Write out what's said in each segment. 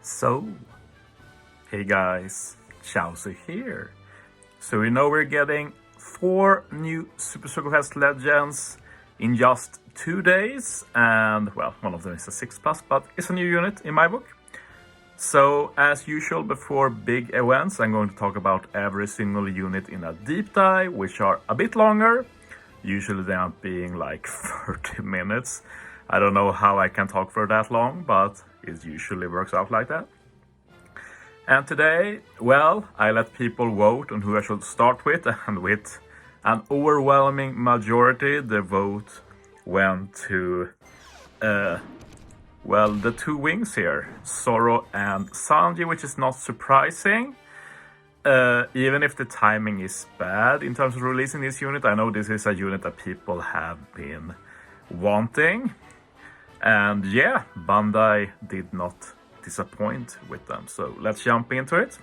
So, hey guys, Chauzu here. So we know we're getting 4 new Super Circle Quest Legends in just 2 days, and well, one of them is a 6+, but it's a new unit in my book. So as usual before big events, I'm going to talk about every single unit in a deep dive, which are a bit longer. Usually they end up being like 30 minutes. I don't know how I can talk for that long, but it usually works out like that. And today, well, I let people vote on who I should start with, and with an overwhelming majority, the vote went to, well, the 2 wings here, Zoro and Sanji, which is not surprising. Even if the timing is bad in terms of releasing this unit, I know this is a unit that people have been wanting. And yeah, Bandai did not disappoint with them. So let's jump into it.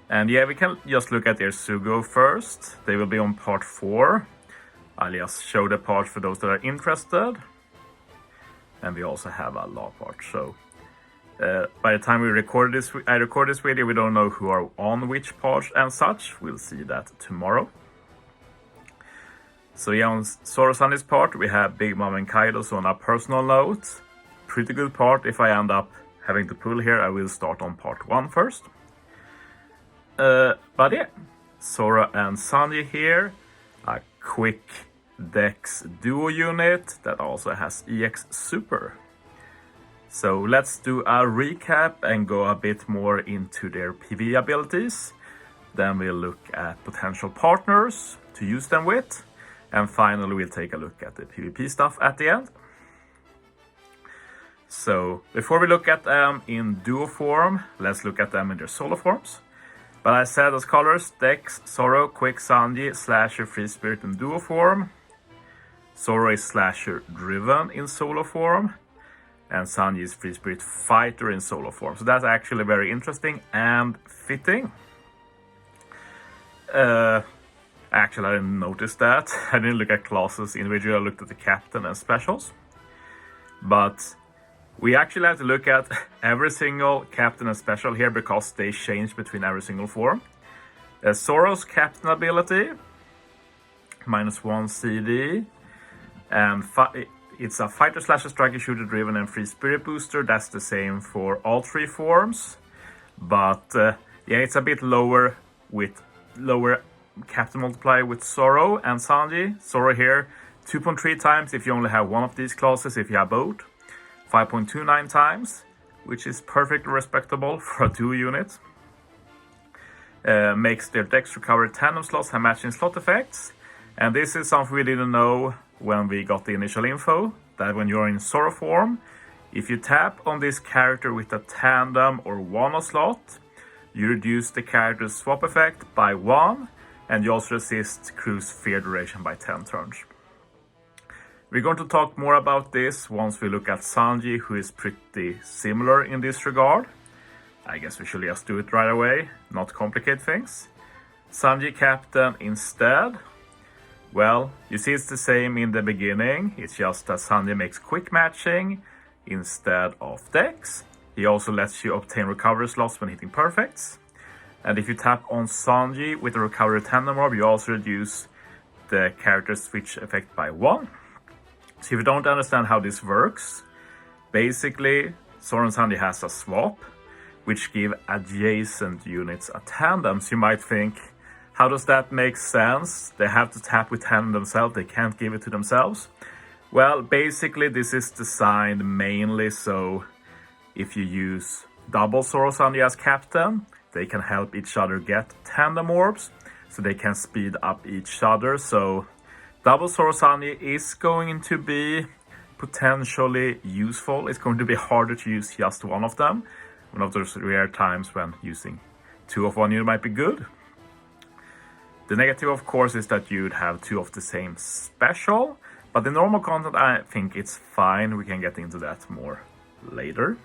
And yeah, we can just look at their Sugo first. They will be on part 4. I'll just show the part for those that are interested. And we also have a law part. So by the time I record this video, we don't know who are on which part and such. We'll see that tomorrow. So yeah, on Zoro-Sanji's part, we have Big Mom and Kaido. So on a personal note, pretty good part. If I end up having to pull here, I will start on part 1 first. But yeah, Zoro and Sanji here. A quick Dex duo unit that also has EX Super. So let's do a recap and go a bit more into their PvE abilities. Then we'll look at potential partners to use them with. And finally, we'll take a look at the PvP stuff at the end. So before we look at them in duo form, let's look at them in their solo forms. But I said as colors, Dex, Zoro, Quick Sanji, Slasher, Free Spirit in duo form. Zoro is Slasher driven in solo form. And Sanji is Free Spirit fighter in solo form. So that's actually very interesting and fitting. Actually, I didn't notice that. I didn't look at classes individually. I looked at the captain and specials. But we actually have to look at every single captain and special here because they change between every single form. Zoro's captain ability, -1 CD. And it's a fighter, slasher, striker, shooter driven and free spirit booster. That's the same for all 3 forms. But yeah, it's a bit lower with lower captain multiplier with Zoro and Sanji. Zoro here 2.3 times if you only have one of these classes. If you have both, 5.29 times, which is perfectly respectable for a duo unit. Makes their Dex recover tandem slots and matching slot effects. And this is something we didn't know when we got the initial info, that when you're in Zoro form, if you tap on this character with a tandem or one slot, you reduce the character's swap effect by 1, and you also resist crew's fear duration by 10 turns. We're going to talk more about this once we look at Sanji, who is pretty similar in this regard. I guess we should just do it right away, not complicate things. Sanji captain instead. Well, you see it's the same in the beginning. It's just that Sanji makes quick matching instead of Dex. He also lets you obtain recovery slots when hitting perfects. And if you tap on Sanji with the recovery tandem orb, you also reduce the character's switch effect by 1. So if you don't understand how this works, basically Zoro and Sanji has a swap, which give adjacent units a tandem. So you might think, how does that make sense? They have to tap with tandem themselves, they can't give it to themselves. Well, basically this is designed mainly so if you use double Zoro Sanji as captain, they can help each other get tandem orbs, so they can speed up each other. So double Zoro Sanji is going to be potentially useful. It's going to be harder to use just one of them. One of those rare times when using 2 of one unit might be good. The negative, of course, is that you'd have 2 of the same special. But the normal content, I think it's fine. We can get into that more later.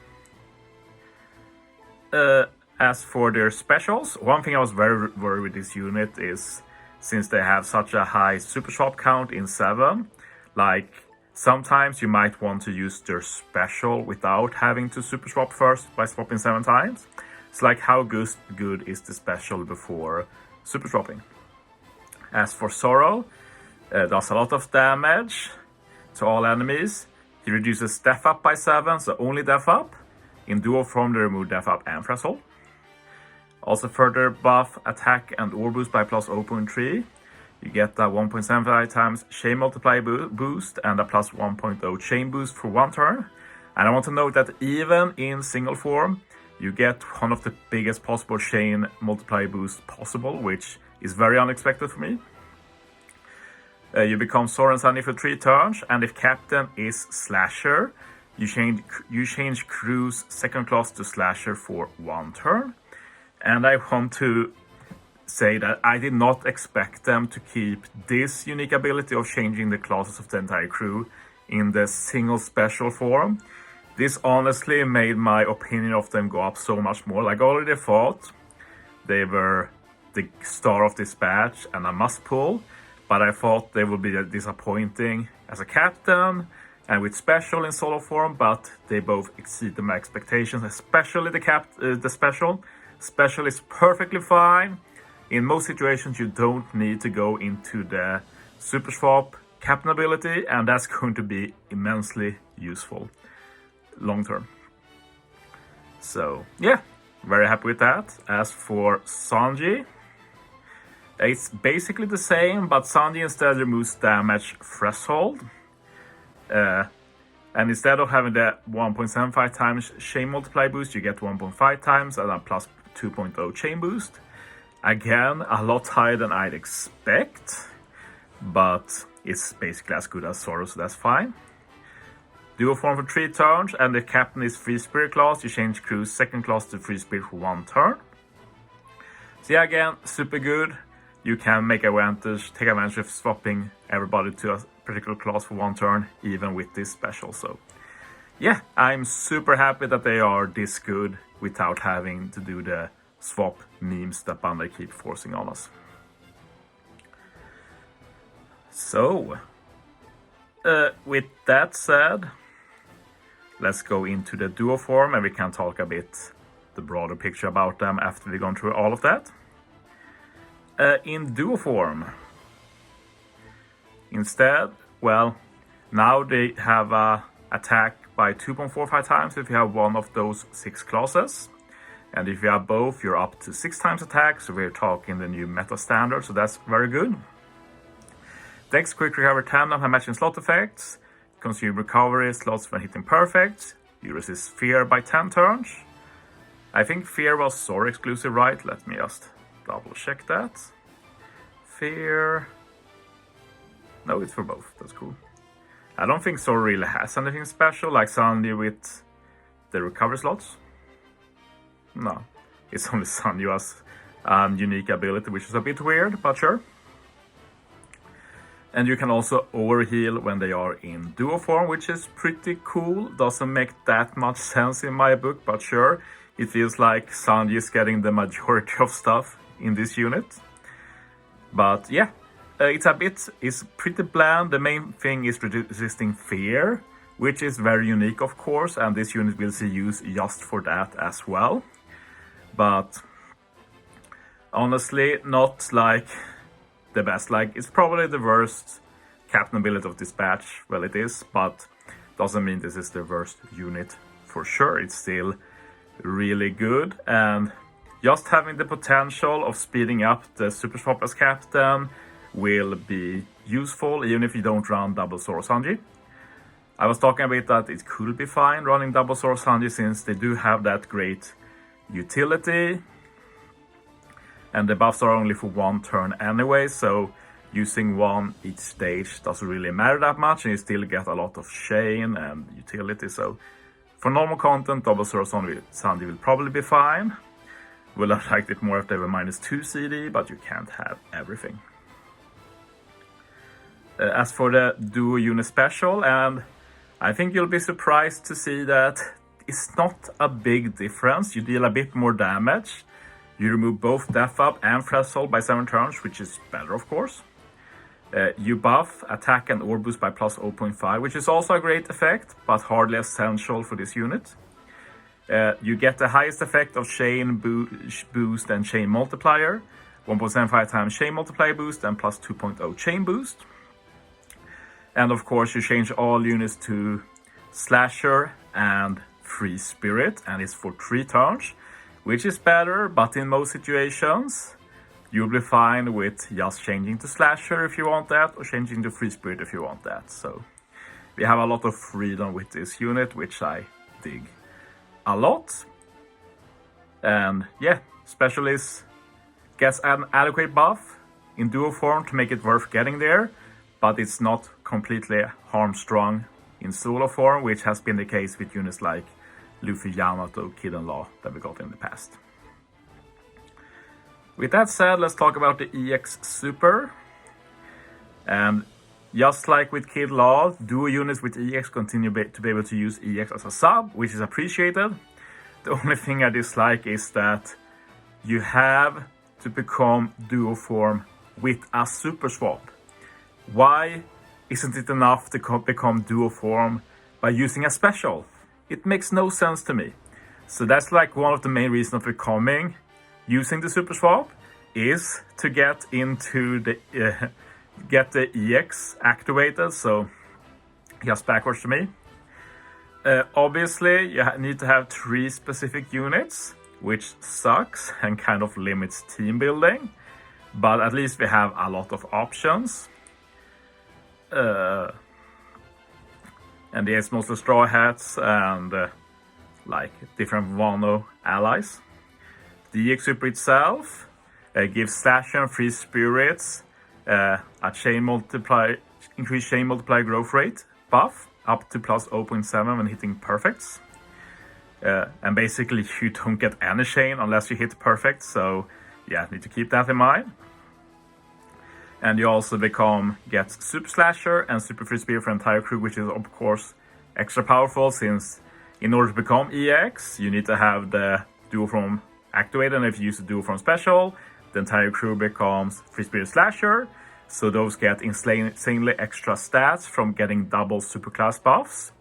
As for their specials, one thing I was very worried with this unit is, since they have such a high super swap count in 7, like Sometimes you might want to use their special without having to super swap first by swapping 7 times. It's like how good is the special before super swapping. As for Zoro, does a lot of damage to all enemies. He reduces def up by 7, so only def up. In duo form they remove def up and threshold. Also further buff attack and ore boost by plus 0.3. You get a 1.75 times chain multiply boost and a plus 1.0 chain boost for 1 turn. And I want to note that even in single form, you get one of the biggest possible chain multiply boosts possible, which is very unexpected for me. You become Zoro and Sanji for 3 turns, and if captain is slasher, you change crew's second class to slasher for 1 turn. And I want to say that I did not expect them to keep this unique ability of changing the classes of the entire crew in the single special form. This honestly made my opinion of them go up so much more. Like I already thought they were the star of this batch and a must pull, but I thought they would be disappointing as a captain and with special in solo form, but they both exceeded my expectations, especially the special. Special is perfectly fine. In most situations, you don't need to go into the super swap captain ability, and that's going to be immensely useful long term. So yeah, very happy with that. As for Sanji, it's basically the same, but Sanji instead removes damage threshold. And instead of having the 1.75 times chain multiply boost, you get 1.5 times and a plus 2.0 chain boost. Again, a lot higher than I'd expect, but it's basically as good as Zoro, so that's fine. Duo form for 3 turns, and the captain is free spirit class. You change crew's second class to free spirit for 1 turn. So yeah, again, super good. You can take advantage of swapping everybody to a particular class for 1 turn, even with this special. So yeah, I'm super happy that they are this good without having to do the swap memes that Bandai keep forcing on us. So, with that said, let's go into the duo form and we can talk a bit the broader picture about them after we've gone through all of that. In duo form, instead, well, now they have a attack by 2.45 times if you have one of those 6 classes. And if you have both, you're up to 6 times attack, so we're talking the new meta standard, so that's very good. Dex quick recover 10 of her matching slot effects, consume recovery slots when hitting perfect, you resist fear by 10 turns. I think fear was Zoro exclusive, right? Let me just double check that. Fear... No, it's for both, that's cool. I don't think Zoro really has anything special, like Sanji with the recovery slots. No, it's only Sanji who has unique ability, which is a bit weird, but sure. And you can also overheal when they are in duo form, which is pretty cool. Doesn't make that much sense in my book, but sure. It feels like Sanji is getting the majority of stuff in this unit. But yeah, it's pretty bland. The main thing is resisting fear, which is very unique, of course, and this unit will see use just for that as well. But honestly, not like the best. Like, it's probably the worst captain ability of this batch. Well, it is, but doesn't mean this is the worst unit for sure. It's still really good, and just having the potential of speeding up the super swap as captain will be useful, even if you don't run double Zoro Sanji. I was talking about that it could be fine running double Zoro Sanji, since they do have that great utility, and the buffs are only for 1 turn anyway, so using 1 each stage doesn't really matter that much, and you still get a lot of chain and utility. So for normal content, double Zoro Sanji will probably be fine. Would have liked it more if they were -2 CD, but you can't have everything. As for the duo unit special, and I think you'll be surprised to see that it's not a big difference. You deal a bit more damage. You remove both def up and threshold by 7 turns, which is better, of course. You buff attack and orb boost by plus 0.5, which is also a great effect, but hardly essential for this unit. You get the highest effect of chain boost and chain multiplier, 1.75 times chain multiplier boost and plus 2.0 chain boost. And of course you change all units to slasher and free spirit, and it's for 3 turns, which is better, but in most situations you'll be fine with just changing to slasher if you want that, or changing to free spirit if you want that. So we have a lot of freedom with this unit, which I dig a lot. And yeah, Specialist gets an adequate buff in duo form to make it worth getting there, but it's not completely harm-strong in solo form, which has been the case with units like Luffy, Yamato, Kid and Law that we got in the past. With that said, let's talk about the EX Super. And just like with Kid Law, duo units with EX continue to be able to use EX as a sub, which is appreciated. The only thing I dislike is that you have to become duo form with a super swap. Why isn't it enough to become duo form by using a special? It makes no sense to me. So that's like one of the main reasons of becoming using the super swap is to get into the get the EX activated. So just backwards to me. Obviously you need to have 3 specific units, which sucks and kind of limits team building, but at least we have a lot of options. And there's mostly Straw Hats and like different Wano allies. The EX Super itself gives Slash and Free Spirits a increased chain multiplier growth rate buff up to plus 0.7 when hitting perfects. And basically you don't get any chain unless you hit perfect, so yeah, need to keep that in mind. And you also get Super Slasher and Super Free Spirit for entire crew, which is of course extra powerful, since in order to become EX, you need to have the duo form activated, and if you use the duo form special, the entire crew becomes Free Spirit Slasher. So those get insanely extra stats from getting double superclass buffs.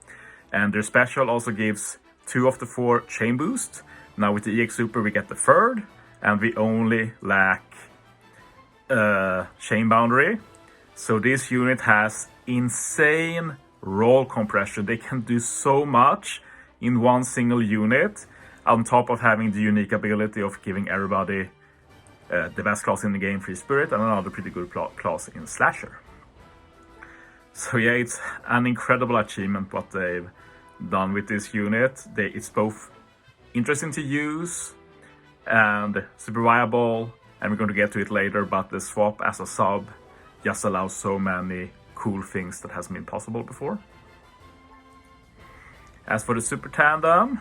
And their special also gives 2 of the 4 chain boost. Now with the EX Super we get the 3rd, and we only lack chain boundary. So this unit has insane roll compression. They can do so much in one single unit, on top of having the unique ability of giving everybody the best class in the game, Free Spirit, and another pretty good class in Slasher. So yeah, it's an incredible achievement what they've done with this unit. It's both interesting to use and super viable, and we're going to get to it later, but the swap as a sub just allows so many cool things that hasn't been possible before. As for the Super Tandem,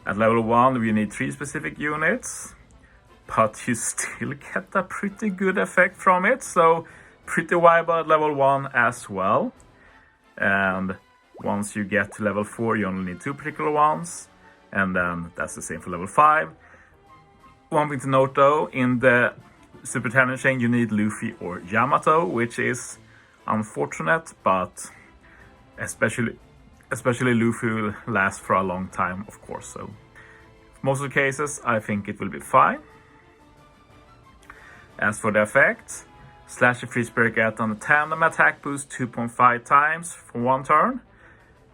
at level 1 we need 3 specific units, but you still get a pretty good effect from it, so pretty viable at level 1 as well. And once you get to level 4 you only need 2 particular ones, and then that's the same for level 5. One thing to note though, in the Super Tandem chain you need Luffy or Yamato, which is unfortunate, but especially Luffy will last for a long time, of course. So most of the cases I think it will be fine. As for the effect, Slash and Free Spirit get on the tandem attack boost 2.5 times for 1 turn,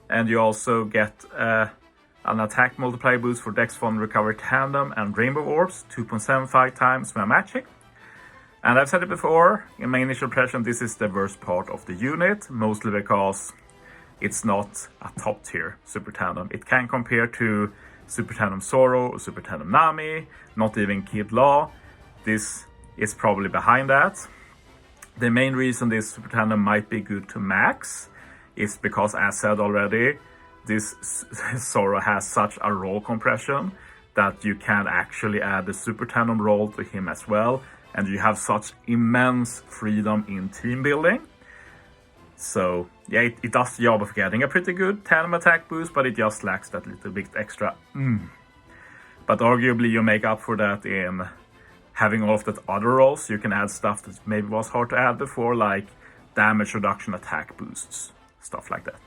and you also get an attack multiplier boost for Dex Fund Recover Tandem and Rainbow Orbs 2.75 times when matching. And I've said it before, in my initial impression, this is the worst part of the unit, mostly because it's not a top tier Super Tandem. It can compare to Super Tandem Zoro or Super Tandem Nami, not even Kid Law. This is probably behind that. The main reason this Super Tandem might be good to max is because, as said already, this Zoro has such a roll compression that you can actually add the Super Tandem roll to him as well, and you have such immense freedom in team building. So yeah, it does the job of getting a pretty good tandem attack boost, but it just lacks that little bit extra. But arguably you make up for that in having all of that other rolls, you can add stuff that maybe was hard to add before, like damage reduction, attack boosts, stuff like that.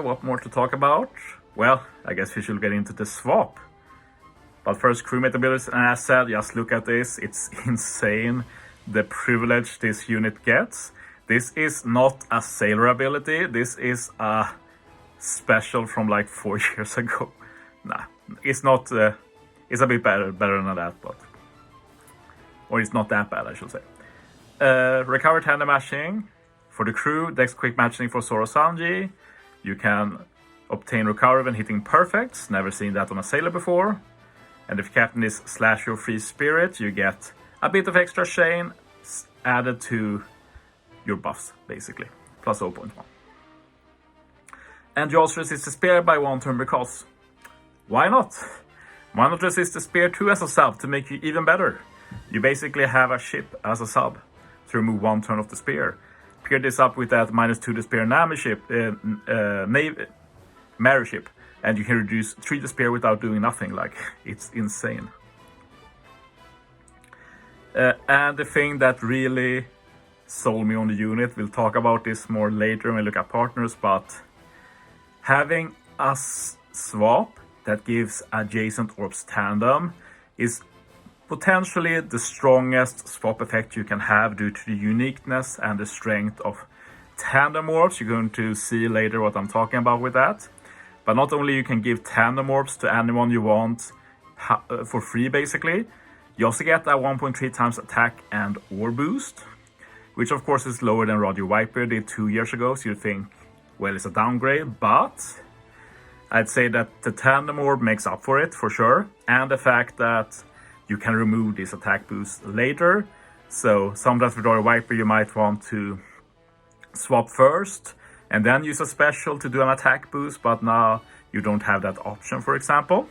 What more to talk about? Well, I guess we should get into the swap. But first, crewmate abilities, and as I said, just look at this. It's insane the privilege this unit gets. This is not a sailor ability. This is a special from like 4 years ago. Nah, it's not. It's a bit better than that, but or it's not that bad, I should say. Recover tandem matching for the crew. Dex quick matching for Zoro Sanji. You can obtain recovery when hitting perfects. Never seen that on a sailor before. And if captain is slash your free spirit, you get a bit of extra chain added to your buffs, basically, plus 0.1. And you also resist the spear by 1 turn because why not? Why not resist the spear 2 as a sub to make you even better? You basically have a ship as a sub to remove 1 turn of the spear. Pair this up with that -2 to spear Nami ship, Mary ship, and you can reduce 3 to spear without doing nothing. Like, it's insane. And the thing that really sold me on the unit, we'll talk about this more later when we look at partners, but having a swap that gives adjacent orbs tandem is potentially the strongest swap effect you can have due to the uniqueness and the strength of tandem orbs. You're going to see later what I'm talking about with that. But not only you can give tandem orbs to anyone you want for free, basically, you also get a 1.3 times attack and orb boost, which of course is lower than Radio Viper did 2 years ago, so you think, well, it's a downgrade, but I'd say that the tandem orb makes up for it, for sure, and the fact that you can remove this attack boost later. So sometimes with Radio Viper you might want to swap first and then use a special to do an attack boost, but now you don't have that option, for example.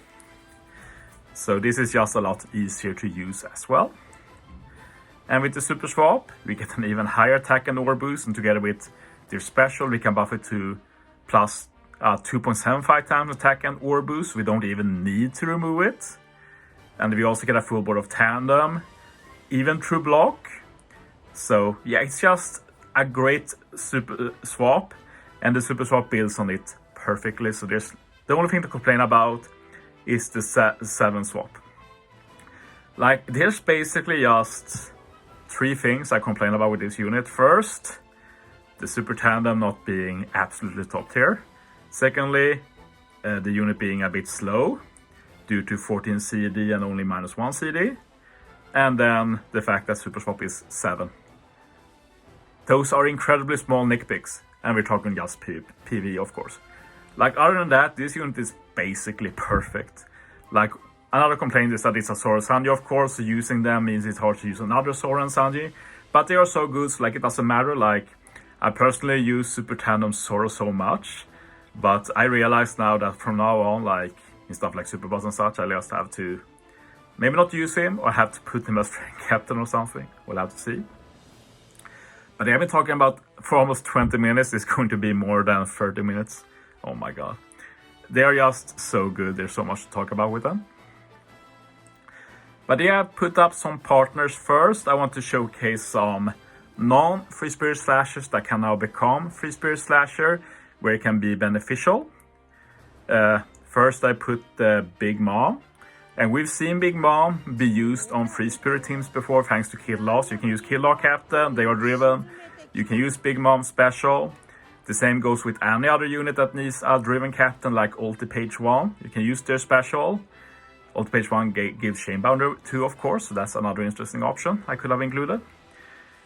So this is just a lot easier to use as well. And with the super swap, we get an even higher attack and orb boost, and together with their special, we can buff it to plus 2.75 times attack and orb boost. We don't even need to remove it. And we also get a full board of tandem, even through block. So yeah, it's just a great super swap, and the super swap builds on it perfectly. So there's the only thing to complain about is the 7 swap. Like, there's basically just 3 things I complain about with this unit. First, the super tandem not being absolutely top tier. Secondly, the unit being a bit slow due to 14 CD and only -1 CD. And then the fact that super swap is 7. Those are incredibly small nitpicks, and we're talking just PvE, of course. Like, other than that, this unit is basically perfect. Like, another complaint is that it's a Zoro Sanji, of course, so using them means it's hard to use another Zoro and Sanji. But they are so good, so like, it doesn't matter. Like, I personally use Super Tandem Zoro so much, but I realize now that from now on, like, in stuff like Super Boss and such, I just have to maybe not use him, or have to put him as captain or something. We'll have to see. But I've been talking about for almost 20 minutes. It's going to be more than 30 minutes. Oh my god. They are just so good. There's so much to talk about with them. But yeah, put up some partners first. I want to showcase some non-free spirit slashers that can now become free spirit slasher, where it can be beneficial. First I put the Big Mom. And we've seen Big Mom be used on free spirit teams before thanks to Kill Law. So you can use Kill Law Captain, they are driven. You can use Big Mom Special. The same goes with any other unit that needs a driven captain, like Ulti Page 1. You can use their special. Ulti Page 1 gives Shamebounder 2, of course, so that's another interesting option I could have included.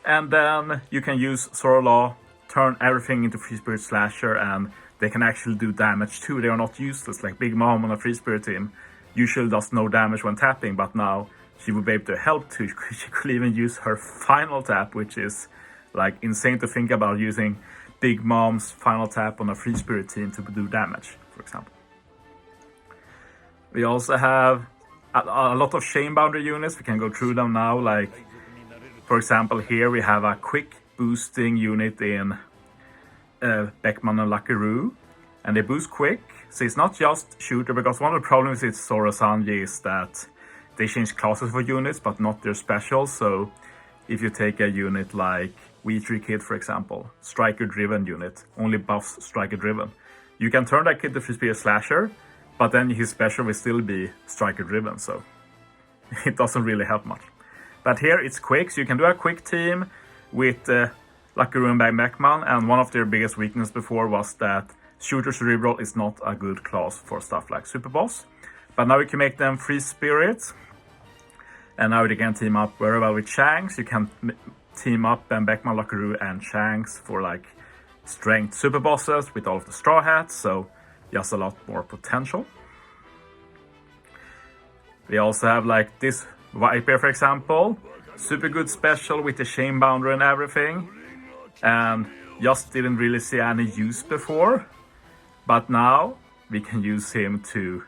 And then you can use Zoro Law, turn everything into free spirit slasher, and they can actually do damage too. They are not useless, like Big Mom on a free spirit team usually does no damage when tapping, but now she will be able to help too. She could even use her final tap, which is like insane to think about, using Big Mom's final tap on a free spirit team to do damage, for example. We also have a lot of Shamebounder units. We can go through them now. Like, for example, here we have a quick boosting unit in Beckman and Lucky-Roo, and they boost quick. So it's not just shooter, because one of the problems with Zoro Sanji is that they change classes for units, but not their specials. So if you take a unit like V3 Kid, for example, striker-driven unit, only buffs striker-driven. You can turn that kid to free spirit slasher, but then his special will still be striker-driven, so it doesn't really help much. But here it's quick, so you can do a quick team with Lakaru and Beckman, and one of their biggest weaknesses before was that Shooter Cerebral is not a good class for stuff like Super Boss. But now you can make them free spirits, and now they can team up very well with Shanks. You can team up Beckman, Lakaru, and Shanks for like strength super bosses with all of the straw hats, so just a lot more potential. We also have like this Viper, for example, super good special with the chain boundary and everything, and just didn't really see any use before, but now we can use him to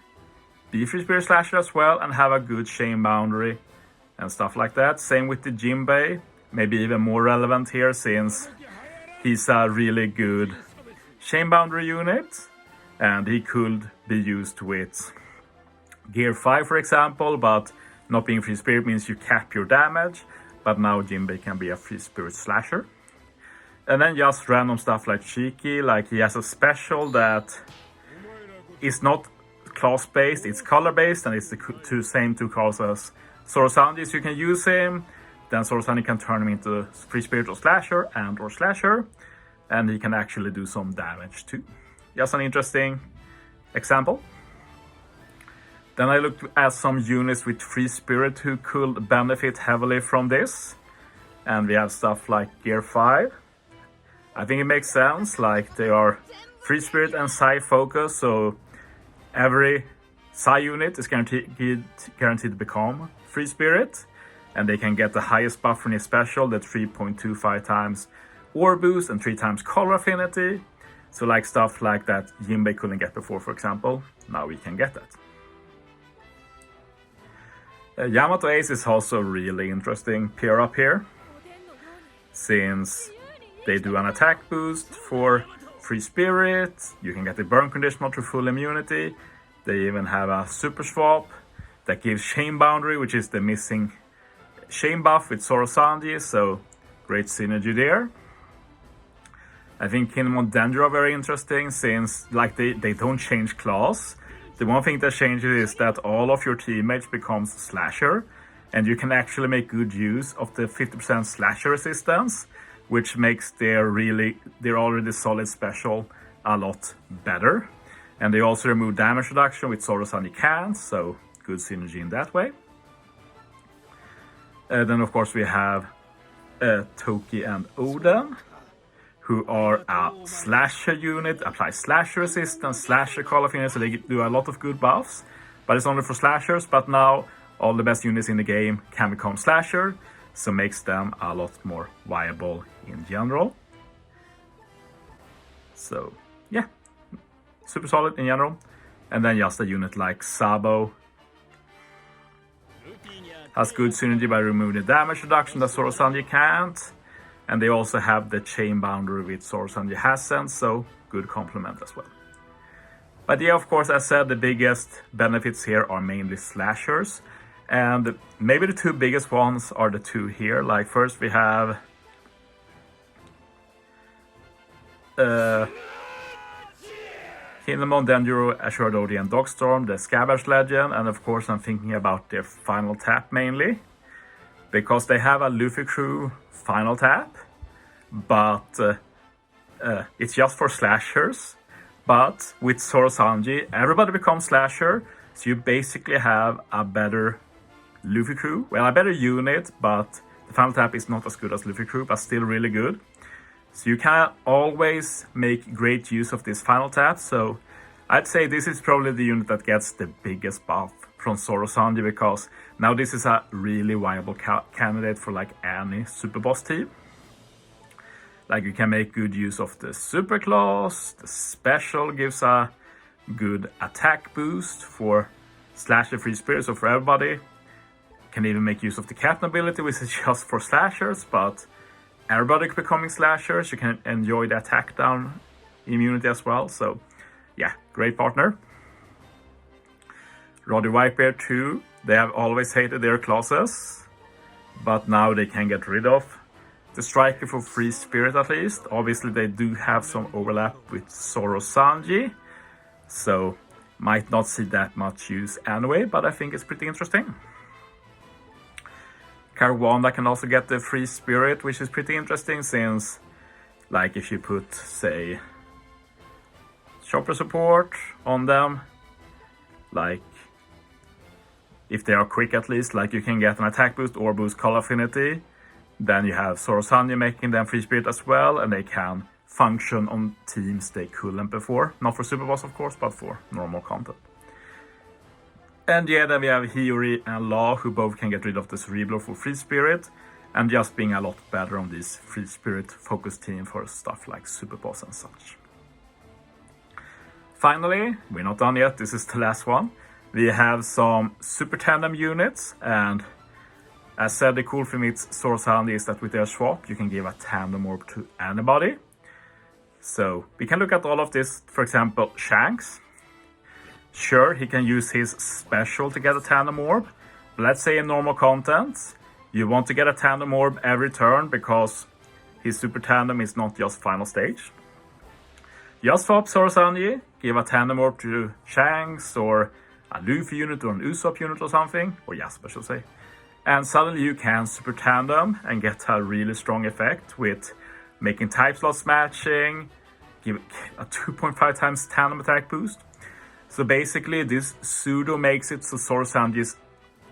be free spirit slasher as well and have a good chain boundary and stuff like that. Same with the Jinbei, maybe even more relevant here since he's a really good chain boundary unit, and he could be used with Gear 5, for example, but not being free spirit means you cap your damage, but now Jinbei can be a free spirit slasher. And then just random stuff like Cheeky, like he has a special that is not class based, it's color based, and it's the same two colors as Zoro Sanji, so you can use him. Then Zoro Sanji can turn him into free spirit or slasher or slasher, and he can actually do some damage too. Just an interesting example. Then I looked at some units with free spirit who could benefit heavily from this, and we have stuff like Gear 5. I think it makes sense, like they are free spirit and Psi focus, so every Psi unit is guaranteed to become free spirit, and they can get the highest buff from his special, the 3.25 times Ore boost and 3 times color affinity. So like stuff like that Jinbei couldn't get before, for example, now we can get that. Yamato Ace is also really interesting pair up here, since they do an attack boost for free spirit, you can get the burn conditional to full immunity, they even have a super swap that gives chain boundary, which is the missing chain buff with Zoro Sanji, so great synergy there. I think Kinemon Denjiro are very interesting since like they don't change class. The one thing that changes is that all of your teammates becomes slasher, and you can actually make good use of the 50% slasher resistance, which makes their already solid special a lot better. And they also remove damage reduction with Zoro Sanji can't, so good synergy in that way. Then of course we have Toki and Oden, who are a slasher unit, apply slasher resistance, slasher color affinity, so they do a lot of good buffs, but it's only for slashers. But now all the best units in the game can become slasher, so makes them a lot more viable in general. So yeah, super solid in general. And then just a unit like Sabo has good synergy by removing the damage reduction that Zoro Sanji can't. And they also have the chain boundary with Zoro Sanji hasn't, so good complement as well. But yeah, of course, as I said, the biggest benefits here are mainly slashers. And maybe the two biggest ones are the two here. Like first we have Kinemon, Denjiro, Ashura Dodi, and Dogstorm, the Scabbers Legend, and of course I'm thinking about their final tap mainly, because they have a Luffy crew final tap, but it's just for slashers. But with Zoro Sanji, everybody becomes slasher, so you basically have a better Luffy crew, well, a better unit, but the final tap is not as good as Luffy crew, but still really good. So you can always make great use of this final tap, so I'd say this is probably the unit that gets the biggest buff from Zoro Sanji, because now this is a really viable candidate for like any super boss team. Like you can make good use of the super class, the special gives a good attack boost for slasher free spirit, so for everybody. Can even make use of the captain ability, which is just for slashers, but everybody becoming slashers, you can enjoy the attack down immunity as well. So yeah, great partner. Roddy Viper 2 They have always hated their classes, but now they can get rid of the striker for free spirit at least. Obviously they do have some overlap with Zoro Sanji, so might not see that much use anyway, but I think it's pretty interesting. Caruana can also get the free spirit, which is pretty interesting since, like, if you put, say, chopper support on them, like, if they are quick at least, like you can get an attack boost or boost call affinity. Then you have Zoro Sanji making them free spirit as well, and they can function on teams they couldn't before. Not for Super Boss of course, but for normal content. And yeah, then we have Hiyori and Law, who both can get rid of the Cerebral for free spirit, and just being a lot better on this free spirit focused team for stuff like Super Boss and such. Finally, we're not done yet, this is the last one. We have some Super Tandem units, and as said, the cool thing with Zoro Sanji is that with their swap, you can give a Tandem Orb to anybody. So we can look at all of this, for example, Shanks. Sure, he can use his special to get a Tandem Orb. But let's say in normal content, you want to get a Tandem Orb every turn because his Super Tandem is not just final stage. Just swap Zoro Sanji, give a Tandem Orb to Shanks or a Luffy unit or an Usopp unit or something, or Jasper should say. And suddenly you can Super Tandem and get a really strong effect with making type slots matching, give a 2.5 times tandem attack boost. So basically this pseudo makes it so Zoro Sanji's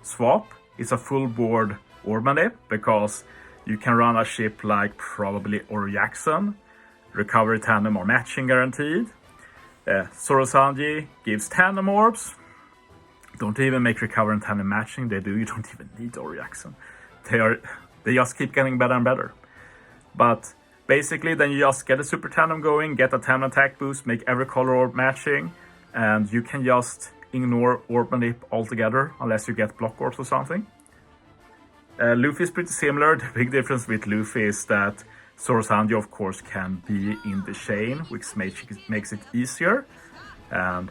swap is a full board orb manip, because you can run a ship like probably Oro Jackson, recovery tandem or matching guaranteed. Zoro Sanji gives tandem orbs. Don't even make recover and tandem matching. They do. You don't even need Oro Jackson. They just keep getting better and better. But basically, then you just get a super tandem going, get a tandem attack boost, make every color orb matching, and you can just ignore orb manip altogether unless you get block orbs or something. Luffy is pretty similar. The big difference with Luffy is that Zoro Sanji, of course, can be in the chain, which makes it easier. And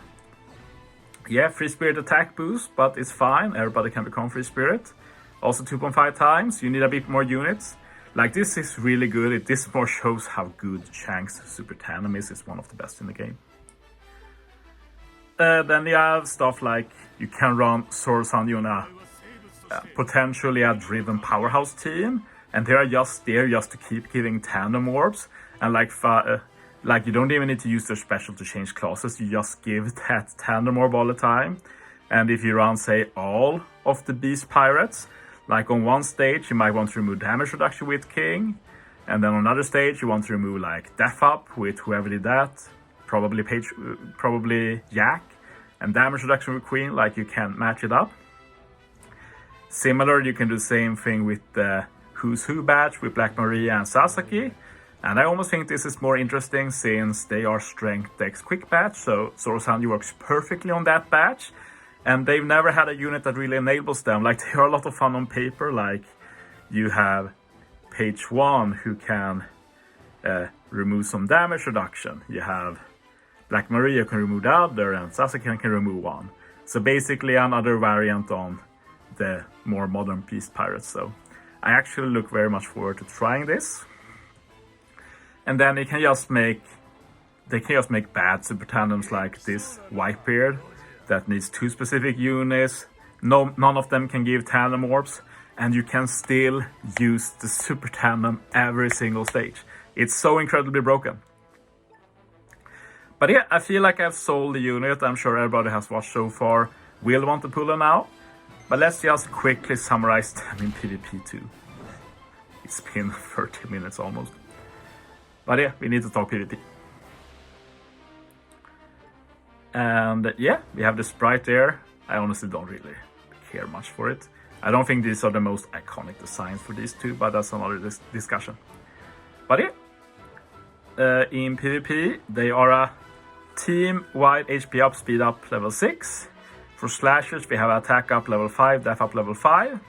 yeah, free spirit attack boost, but it's fine. Everybody can become free spirit. Also 2.5 times. You need a bit more units. Like, this is really good. This more shows how good Shanks' Super Tandem is. It's one of the best in the game. Then you have stuff like you can run Zoro Sanji on a potentially a driven powerhouse team, and they are just there just to keep giving tandem orbs. And like you don't even need to use their special to change classes. You just give that tandem orb all the time. And if you run, say, all of the Beast Pirates, like on one stage you might want to remove damage reduction with King, and then on another stage you want to remove like Death Up with whoever did that, probably Jack, and damage reduction with Queen, like you can match it up. Similar, you can do the same thing with the Who's Who badge with Black Maria and Sasaki. And I almost think this is more interesting since they are Strength Dex Quick badge, so Zoro Sanji works perfectly on that badge. And they've never had a unit that really enables them. Like, they are a lot of fun on paper. Like, you have Page 1 who can remove some damage reduction. You have Black Maria who can remove the other, and Sasaki can remove one. So basically another variant on the more modern Beast Pirates. So I actually look very much forward to trying this. And then they can just make bad super tandems like this Whitebeard that needs 2 specific units. None of them can give tandem orbs, and you can still use the super tandem every single stage. It's so incredibly broken. But yeah, I feel like I've sold the unit. I'm sure everybody has watched so far will want to pull them now. But let's just quickly summarize them in PvP too. It's been 30 minutes almost. But yeah, we need to talk PvP. And yeah, we have the sprite there. I honestly don't really care much for it. I don't think these are the most iconic designs for these two, but that's another discussion. But yeah, in PvP, they are a team-wide HP up, speed up level 6. For slashers, we have attack up level 5, death up level 5.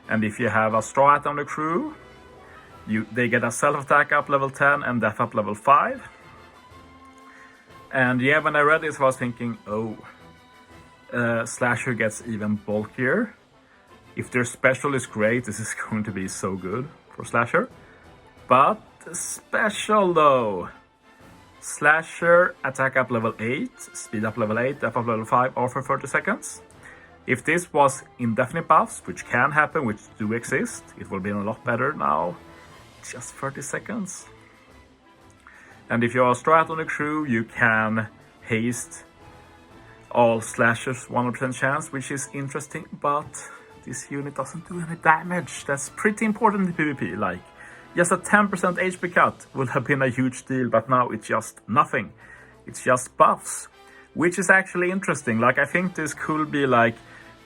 And if you have a straw hat on the crew, they get a self-attack up level 10 and death up level 5. And yeah, when I read this, I was thinking, oh, Slasher gets even bulkier. If their special is great, this is going to be so good for Slasher. But the special though. Slasher, attack up level 8, speed up level 8, def up level 5, or for 30 seconds. If this was indefinite buffs, which can happen, which do exist, it will be a lot better now. Just 30 seconds. And if you are straight on the crew, you can haste all Slashers 100% chance, which is interesting, but this unit doesn't do any damage. That's pretty important in PvP. Like, just a 10% HP cut would have been a huge deal, but now it's just nothing. It's just buffs, which is actually interesting. Like, I think this could be like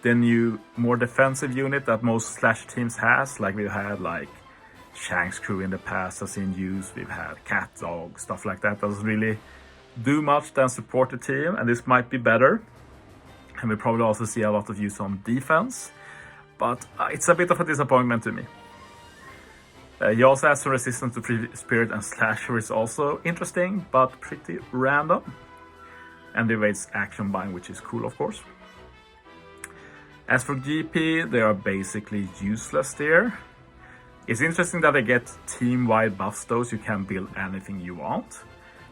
the new, more defensive unit that most Slash teams has. Like, we've had like Shank's crew in the past has in use. We've had Cat Dog, stuff like that. Doesn't really do much than support the team, and this might be better. And we probably also see a lot of use on defense, but it's a bit of a disappointment to me. He also has some resistance to Free Spirit, and Slasher is also interesting, but pretty random. And evades action bind, which is cool, of course. As for GP, they are basically useless there. It's interesting that they get team-wide buffs though, so you can build anything you want.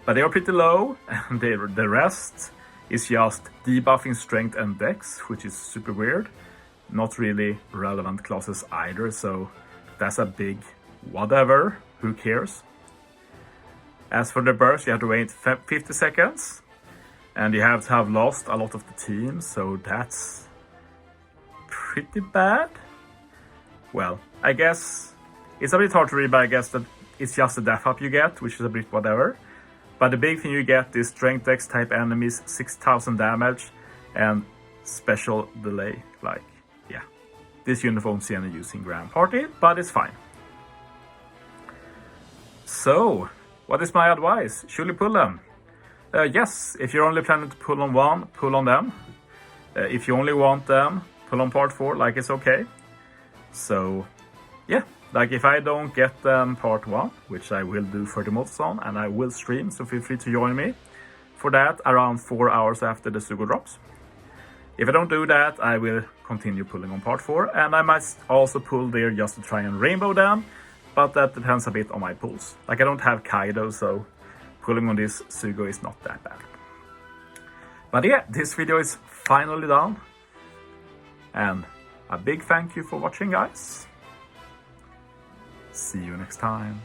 But they are pretty low, and the rest is just debuffing strength and dex, which is super weird. Not really relevant classes either, so that's a big whatever, who cares. As for the burst, you have to wait 50 seconds, and you have to have lost a lot of the team, so that's pretty bad. Well, I guess it's a bit hard to read, but I guess that it's just the death up you get, which is a bit whatever. But the big thing you get is strength dex type enemies, 6000 damage, and special delay. Like, yeah, this unit won't see any use in Grand Party, but it's fine. So, what is my advice? Should you pull them? Yes, if you're only planning to pull on one, pull on them. If you only want them, pull on part 4, like it's okay. So, yeah, like if I don't get them part 1, which I will do 30 mods on, and I will stream, so feel free to join me for that around 4 hours after the Sugo drops. If I don't do that, I will continue pulling on part 4, and I might also pull there just to try and rainbow them. But that depends a bit on my pulls. Like, I don't have Kaido, so pulling on this Sugo is not that bad. But yeah, this video is finally done. And a big thank you for watching, guys. See you next time.